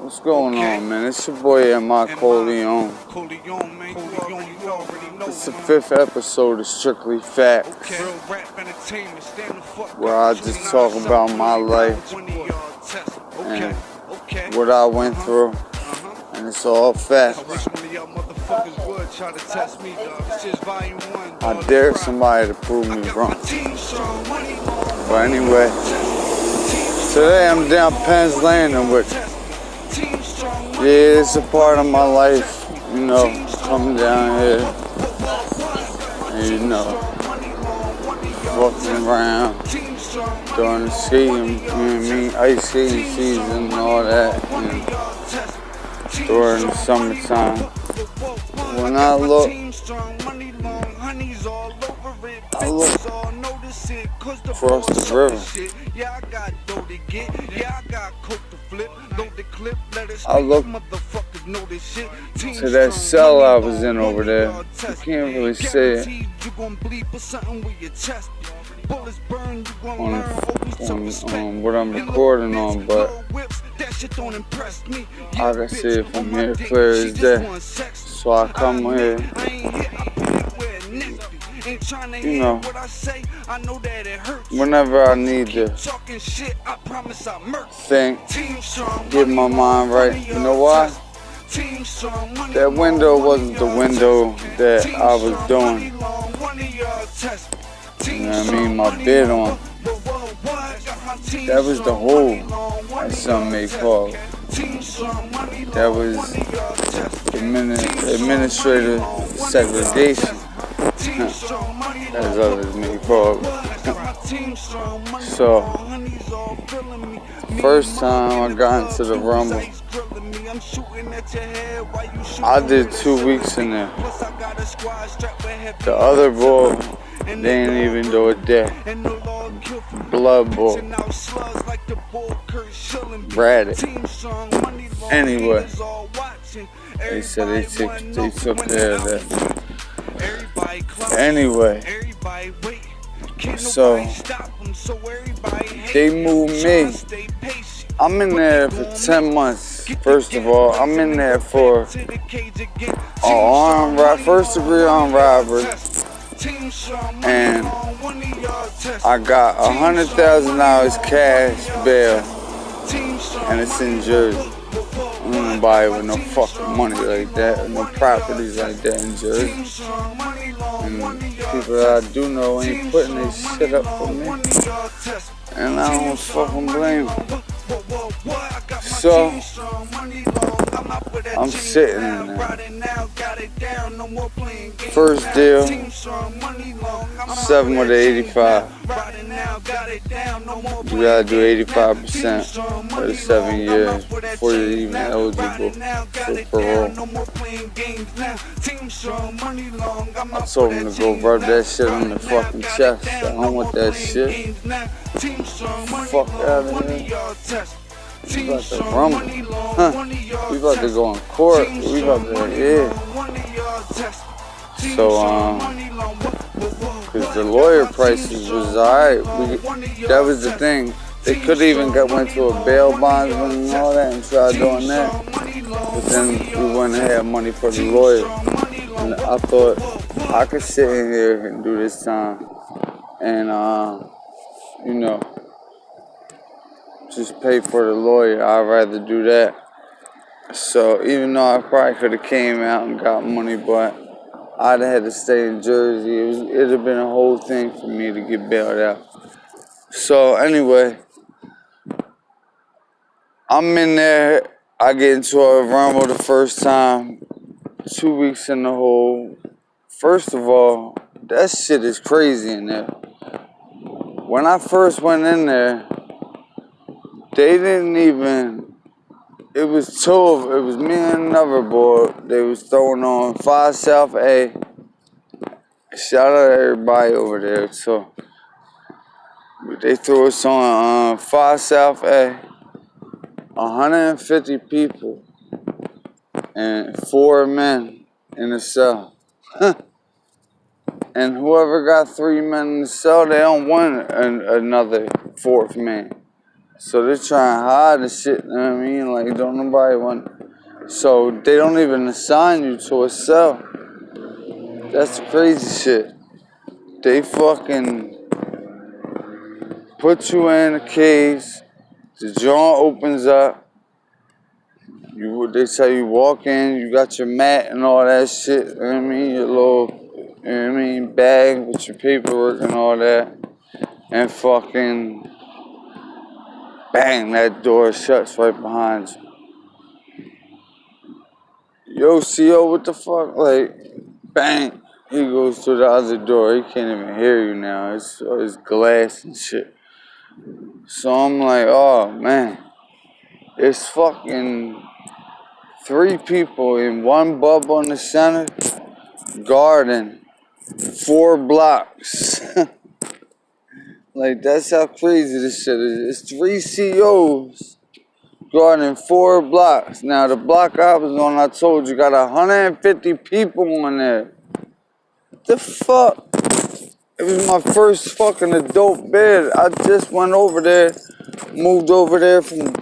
What's going on, man? It's your boy M.I. Corleone. It's the 5th episode of Strictly Facts, where I just talk about my life and what I went through, and it's all facts. I dare somebody to prove me wrong. But anyway, today I'm down Penn's Landing with you. Yeah, it's a part of my life, you know, coming down here and, you know, walking around during the skating, you know what I mean, ice skating season and all that, and during the summertime. When I look across the river, I look to that cell I was in over there. You can't really see it on what I'm recording on, but I can see it from here clear as day. So I come here, you know, whenever I need to think, get my mind right. You know why? That window wasn't the window that I was doing, you know what I mean, my bid on. That was the hole, as some may call it. That was administrative segregation, as others may call it. So, first time I got into the Rumble, I did 2 weeks in there. The other boy, they didn't even do a day. Blood boy. Braddock. Anyway, they said they took care of that. Anyway, so they moved me. I'm in there for 10 months. First of all, I'm in there for first degree armed robbery, and I got $100,000 cash bail, and it's in Jersey. Nobody with no fucking money like that, no properties like that in Jersey. And people that I do know ain't putting their shit up for me, and I don't fucking blame them. So, I'm sitting in there. First deal, 7 with the 85. You gotta do 85% for the 7 years before you're even eligible for parole. I told him to go rub that shit on the fucking chest. I don't want that shit. Fuck out of here. We about to rumble. We about to go in court. We about to, yeah. So, cause the lawyer prices was alright. That was the thing. They could even went to a bail bondsman and all that and tried doing that. But then we wouldn't have money for the lawyer. And I thought I could sit in here and do this time and, you know, just pay for the lawyer. I'd rather do that. So even though I probably could have came out and got money, but I'd have had to stay in Jersey. It'd have been a whole thing for me to get bailed out. So anyway, I'm in there. I get into a rumble the first time. 2 weeks in the hole. First of all, that shit is crazy in there. When I first went in there, they didn't even, it was me and another boy. They was throwing on 5 South A. Shout out to everybody over there. So they threw us on 5 South A. 150 people and 4 men in the cell. And whoever got 3 men in the cell, they don't want another 4th man. So they're trying to hide the shit, you know what I mean? Like, don't nobody want. So they don't even assign you to a cell. That's the crazy shit. They fucking put you in a cage. The jaw opens up. They say you walk in, you got your mat and all that shit, you know what I mean? Your little, you know what I mean, bag with your paperwork and all that. And fucking, bang, that door shuts right behind you. Yo, CO, what the fuck? Like, bang, he goes to the other door. He can't even hear you now. It's glass and shit. So I'm like, oh, man. It's fucking 3 people in one bubble in the center, garden, 4 blocks. Like, that's how crazy this shit is. It's 3 COs guarding 4 blocks. Now, the block I was on, I told you, got 150 people on there. What the fuck? It was my first fucking adult bed. I just went over there, moved over there from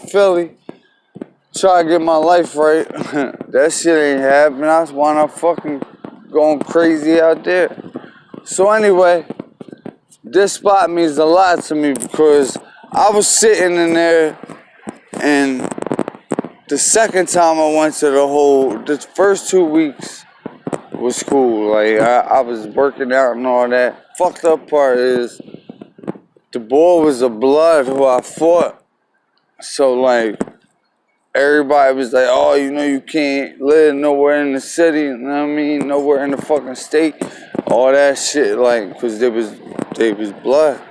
Philly. Try to get my life right. That shit ain't happening. I was winding up fucking going crazy out there. So anyway, this spot means a lot to me because I was sitting in there, and the second time I went to the first 2 weeks was cool. Like, I was working out and all that. Fucked up part is the boy was a blood who I fought. So like, everybody was like, oh, you know, you can't live nowhere in the city, you know what I mean? Nowhere in the fucking state. All that shit, like, because they was blood.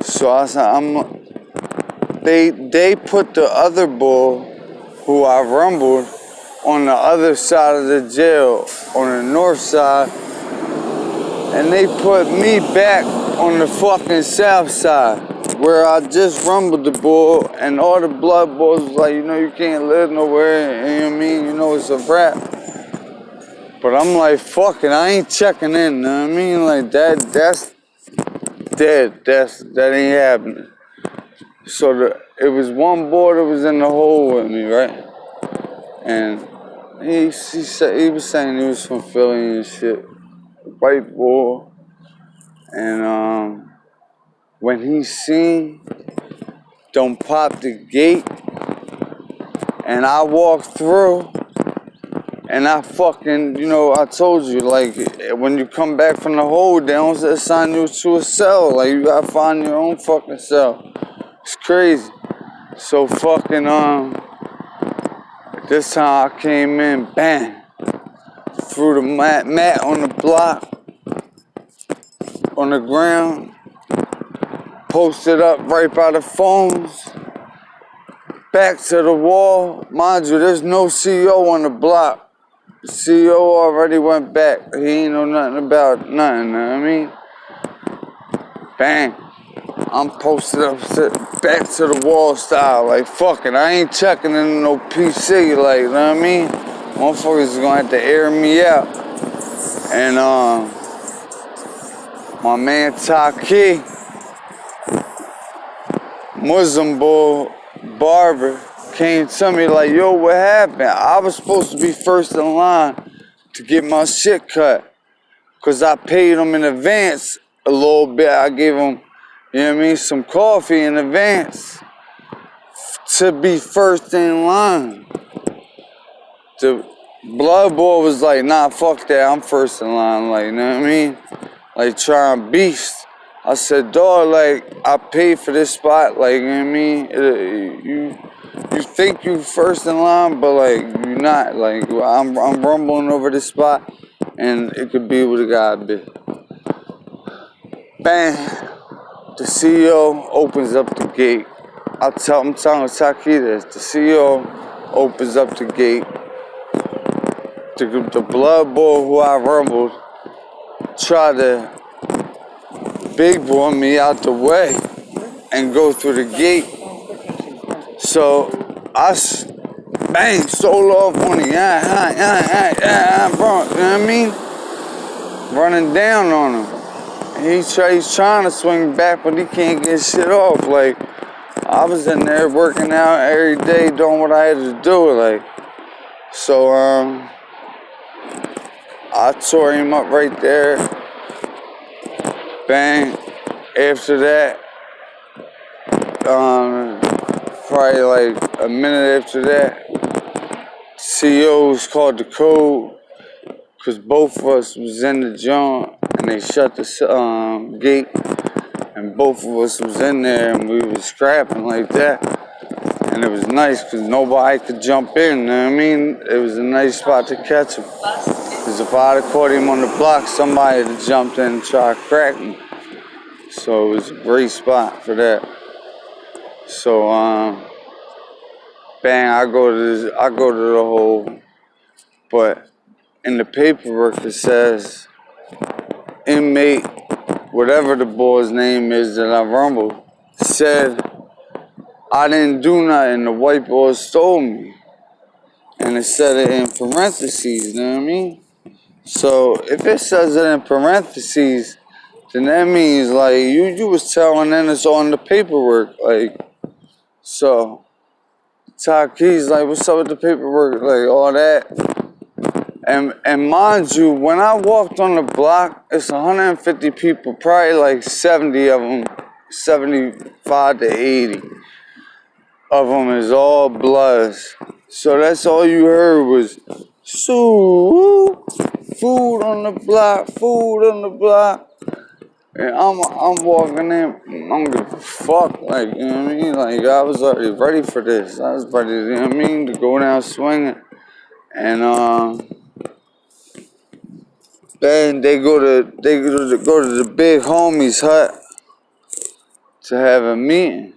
So I said, they put the other bull who I rumbled on the other side of the jail, on the north side, and they put me back on the fucking south side, where I just rumbled the bull, and all the blood bulls was like, you know, you can't live nowhere, you know what I mean? You know, it's a wrap. But I'm like, fuck it, I ain't checking in, you know what I mean? Like, that's dead, that ain't happening. So it was one boy that was in the hole with me, right? And he was saying he was from Philly and shit, white boy. And when he seen don't pop the gate, and I walked through, and I fucking, you know, I told you, like, when you come back from the hole, they don't assign you to a cell. Like, you gotta find your own fucking cell. It's crazy. So fucking, this time I came in, bang, threw the mat on the block, on the ground, posted up right by the phones, back to the wall. Mind you, there's no CEO on the block. The CEO already went back. He ain't know nothing about nothing, you know what I mean? Bang. I'm posted up, back to the wall style, like, fuck it, I ain't checking in no PC, like, you know what I mean? Motherfuckers is gonna have to air me out. And, my man Taki, Muslim boy, barber, came to me like, yo, what happened? I was supposed to be first in line to get my shit cut, because I paid him in advance a little bit. I gave him, you know what I mean, some coffee in advance to be first in line. The blood boy was like, nah, fuck that, I'm first in line, like, you know what I mean? Like, trying beast. I said, dawg, like, I paid for this spot, like, you know what I mean? You think you first in line, but, like, you're not. Like, I'm rumbling over this spot, and it could be what it gotta be. Bang. The CEO opens up the gate. I'm telling Taki this. The CEO opens up the gate. The blood boy who I rumbled tried to big boy me out the way and go through the gate. So I bang, stole off on him. Bro, you know what I mean? Running down on him. he's trying to swing back, but he can't get shit off. Like, I was in there working out every day, doing what I had to do. Like, so I tore him up right there. Bang. After that, probably like a minute after that, CEOs called the code because both of us was in the joint and they shut the gate and both of us was in there and we was scrapping like that. And it was nice because nobody could jump in, you know what I mean? It was a nice spot to catch him. Because if I'd have caught him on the block, somebody had jumped in and tried to crack me. So it was a great spot for that. So, bang, I go to the hole, but in the paperwork it says inmate, whatever the boy's name is that I rumbled, said I didn't do nothing, the white boy stole me. And it said it in parentheses, you know what I mean? So if it says it in parentheses, then that means like you was telling and it's on the paperwork, like, so Taki's like, what's up with the paperwork, like all that. And mind you, when I walked on the block, it's 150 people, probably like 70 of them, 75 to 80 of them is all Bloods. So that's all you heard was, "Sue, food on the block, food on the block." And I'm walking in, I'm gonna fuck, like, you know what I mean? Like, I was already ready for this. I was ready, you know what I mean, to go down swinging. And then they go to the big homie's hut to have a meeting.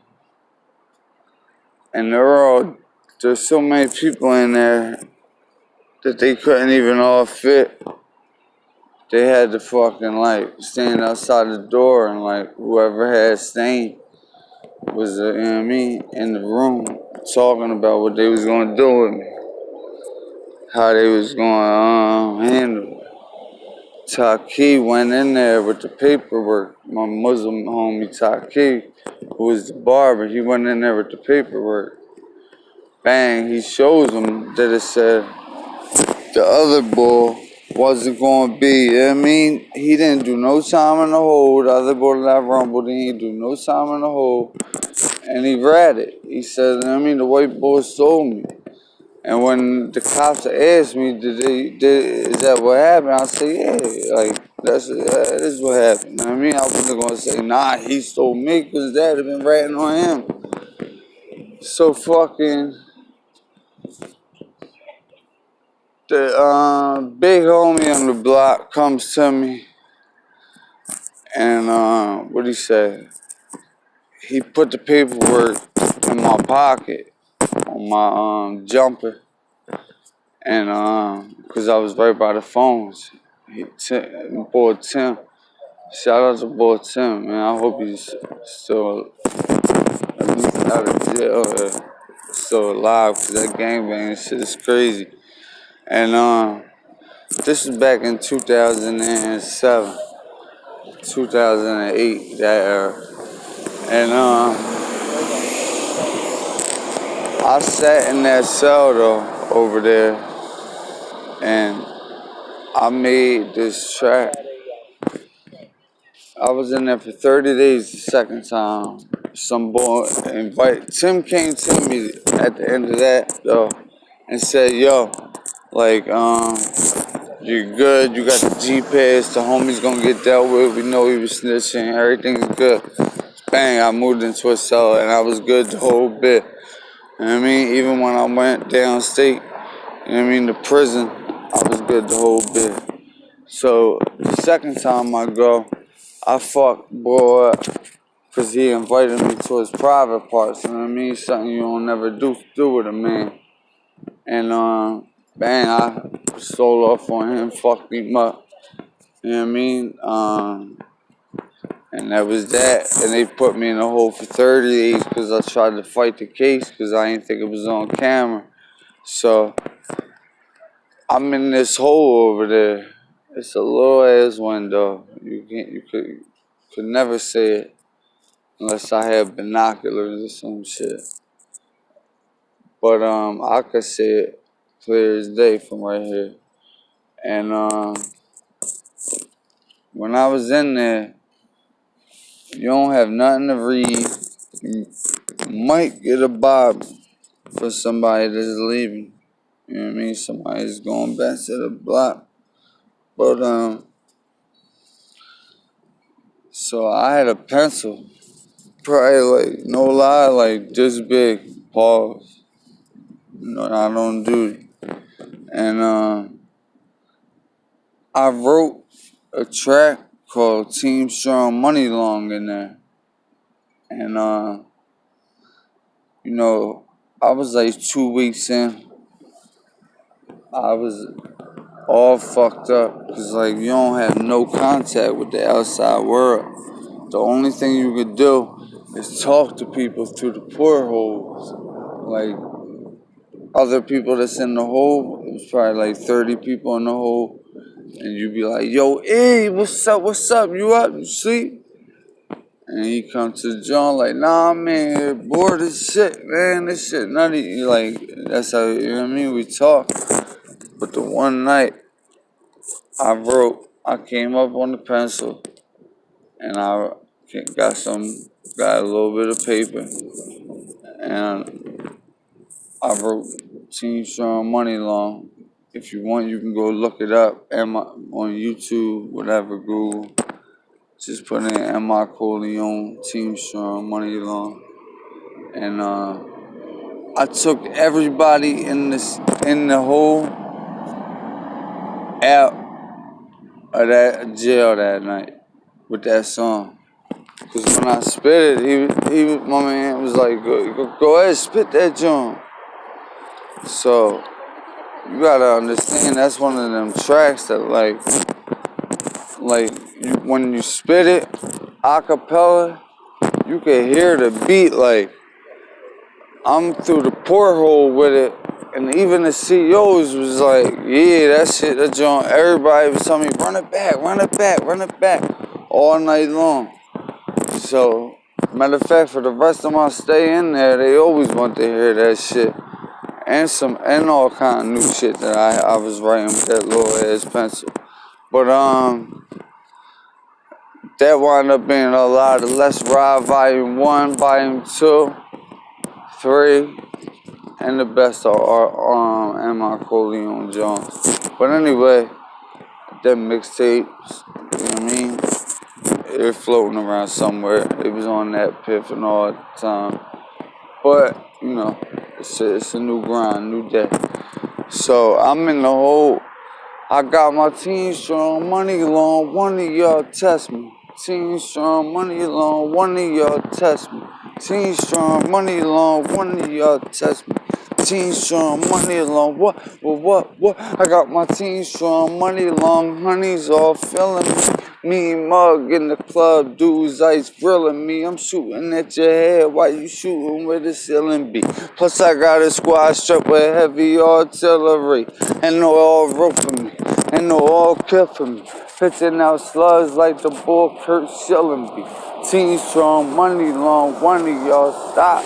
And there's so many people in there that they couldn't even all fit. They had to fucking like stand outside the door and like whoever had stain was, you know what I mean, in the room talking about what they was gonna do with me. How they was gonna handle it. Taki went in there with the paperwork. My Muslim homie Taki, who was the barber, he went in there with the paperwork. Bang, he shows him that it said the other boy wasn't going to be, you know what I mean? He didn't do no time in the hole. The other boy that I rumbled, he didn't do no time in the hole. And he read it. He said, you know what I mean, the white boy stole me. And when the cops asked me, is that what happened? I said, yeah, like, this is what happened. You know what I mean? I wasn't going to say, nah, he stole me, because dad had been ratting on him. So fucking, the big homie on the block comes to me, and what'd he say? He put the paperwork in my pocket, on my jumper. And because I was right by the phones, boy Tim, shout out to boy Tim, man. I hope he's still at least out of jail, still alive, because that gangbang shit is crazy. And this is back in 2007, 2008, that era. And I sat in that cell though over there, and I made this track. I was in there for 30 days the second time. Some boy Tim came to me at the end of that though and said, yo, like, you're good, you got the G-Pass, the homie's gonna get dealt with, we know he was snitching, everything's good. Bang, I moved into a cell and I was good the whole bit. You know what I mean? Even when I went downstate, you know what I mean, the prison, I was good the whole bit. So the second time I go, I fucked boy up because he invited me to his private parts. You know what I mean? Something you don't never do with a man. And bang, I stole off on him, fucked him up. You know what I mean? And that was that. And they put me in a hole for 30 days because I tried to fight the case because I didn't think it was on camera. So I'm in this hole over there. It's a little ass window. You Could never say it unless I had binoculars or some shit. But I could say it clear as day from right here. And when I was in there, you don't have nothing to read. You might get a Bible for somebody that's leaving. You know what I mean? Somebody's going back to the block. But so I had a pencil, probably like no lie, like this big. Pause. You know, I don't do it. And I wrote a track called Team Strong Money Long in there. And you know, I was like 2 weeks in. I was all fucked up because like you don't have no contact with the outside world. The only thing you could do is talk to people through the portholes. Like other people that's in the hole, it was probably like 30 people in the hole. And you'd be like, yo, E, what's up, you up, you sleep? And he come to the joint like, nah, man, bored as shit, man, this shit nutty. Like, that's how, you know what I mean, we talk. But the one night, I came up on the pencil, and got a little bit of paper, and I wrote Team Strong Money Long. If you want, you can go look it up on YouTube, whatever, Google. Just put in M.I. Corleone, Team Strong, Money Long. And I took everybody in the whole out of that jail that night with that song. Cause when I spit it, my man was like, go ahead, spit that joint. So you gotta understand that's one of them tracks that when you spit it a cappella, you can hear the beat. Like I'm through the porthole with it, and even the CEOs was like, yeah, that shit, that joint. Everybody was telling me, run it back, all night long. So, matter of fact, for the rest of my stay in there, they always want to hear that shit. And all kind of new shit that I was writing with that little ass pencil. But that wound up being a lot of Let's Ride Volume 1, Volume 2, 3, and the best of M.I. Corleone Jones. But anyway, them mixtapes, you know what I mean? They're floating around somewhere. It was on that Piff and all the time. But, you know, it's a new grind, new day. So I'm in the hole. I got my Team Strong Money Long, one of y'all test me. Team Strong Money Long, one of y'all test me. Team Strong Money Long, one of y'all test me. Team Strong Money Long, what? I got my Team Strong Money Long, honeys all feeling me. Me mug in the club, dudes ice grilling me. I'm shooting at your head while you shooting with a ceiling beat. Plus I got a squad strapped with heavy artillery, and no all roping me, and no all killing me. Pitching out slugs like the bull Kurt Schillenby. Team Strong Money Long, one of y'all stop.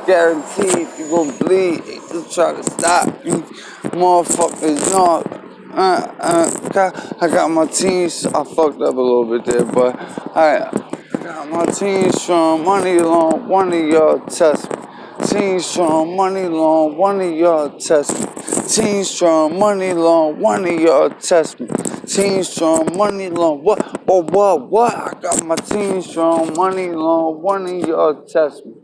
Guaranteed you gon' bleed. You try to stop me, motherfuckers. No, I got my team. I fucked up a little bit there, but I got my Team Strong Money Long. One of y'all test me. Team Strong Money Long. One of y'all test me. Team Strong Money Long. One of y'all test me. Team Strong Money Long. What? I got my Team Strong Money Long. One of y'all test me.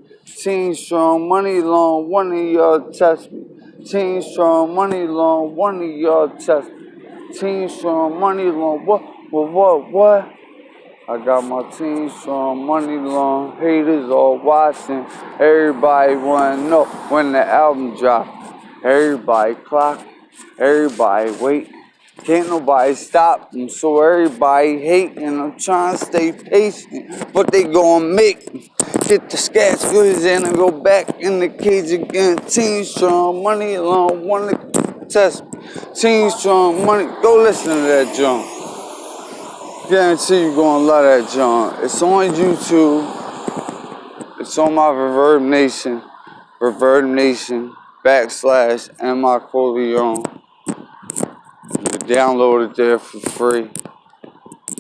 Team Strong Money Long, one of y'all test me. Team Strong Money Long, one of y'all test me. Team Strong Money Long, what? I got my Team Strong Money Long, haters all watching. Everybody wanna know when the album drop. Everybody clock, everybody wait. Can't nobody stop them, so everybody hating. I'm trying to stay patient, but they gon' make me get the scratch goods in and go back in the cage again. Team Strong Money Long, wanna test me. Team Strong Money, go listen to that junk. Guarantee you gonna love that joint. It's on YouTube. It's on my Reverb Nation / MI Corleone. You can download it there for free.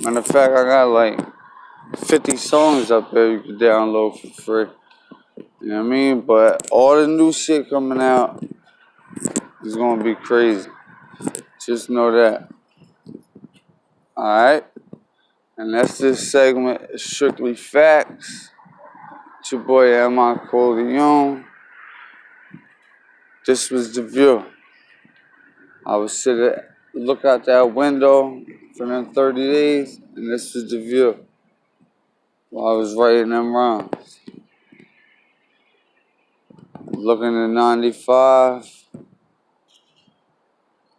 Matter of fact, I got like 50 songs up there you can download for free. You know what I mean? But all the new shit coming out is gonna be crazy. Just know that. Alright? And that's this segment. It's strictly facts. It's your boy MI Corleone. This was the view. I was sitting, look out that window for them 30 days, and this was the view while I was writing them rhymes. Looking at 95,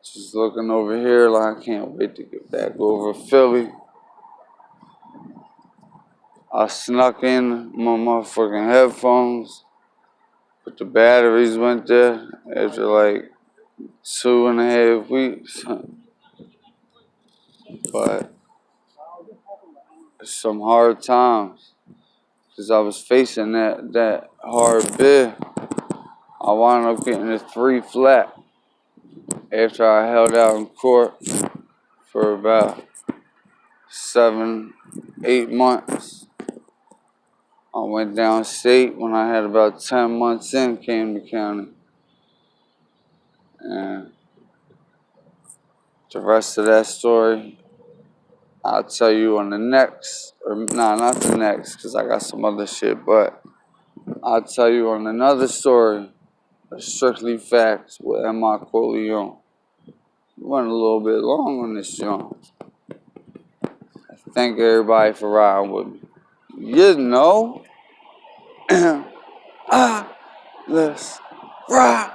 just looking over here like I can't wait to get back over Philly. I snuck in my motherfucking headphones, but the batteries went there after like 2.5 weeks. But it's some hard times, because I was facing that hard bid. I wound up getting a 3 flat after I held out in court for about 7-8 months. I went downstate when I had about 10 months in Camden County. And the rest of that story, I'll tell you on the next, or nah, not the next, because I got some other shit, but I'll tell you on another story, strictly facts with MI Corleone. Went a little bit long on this joint. Thank everybody for riding with me. You know, let's ride.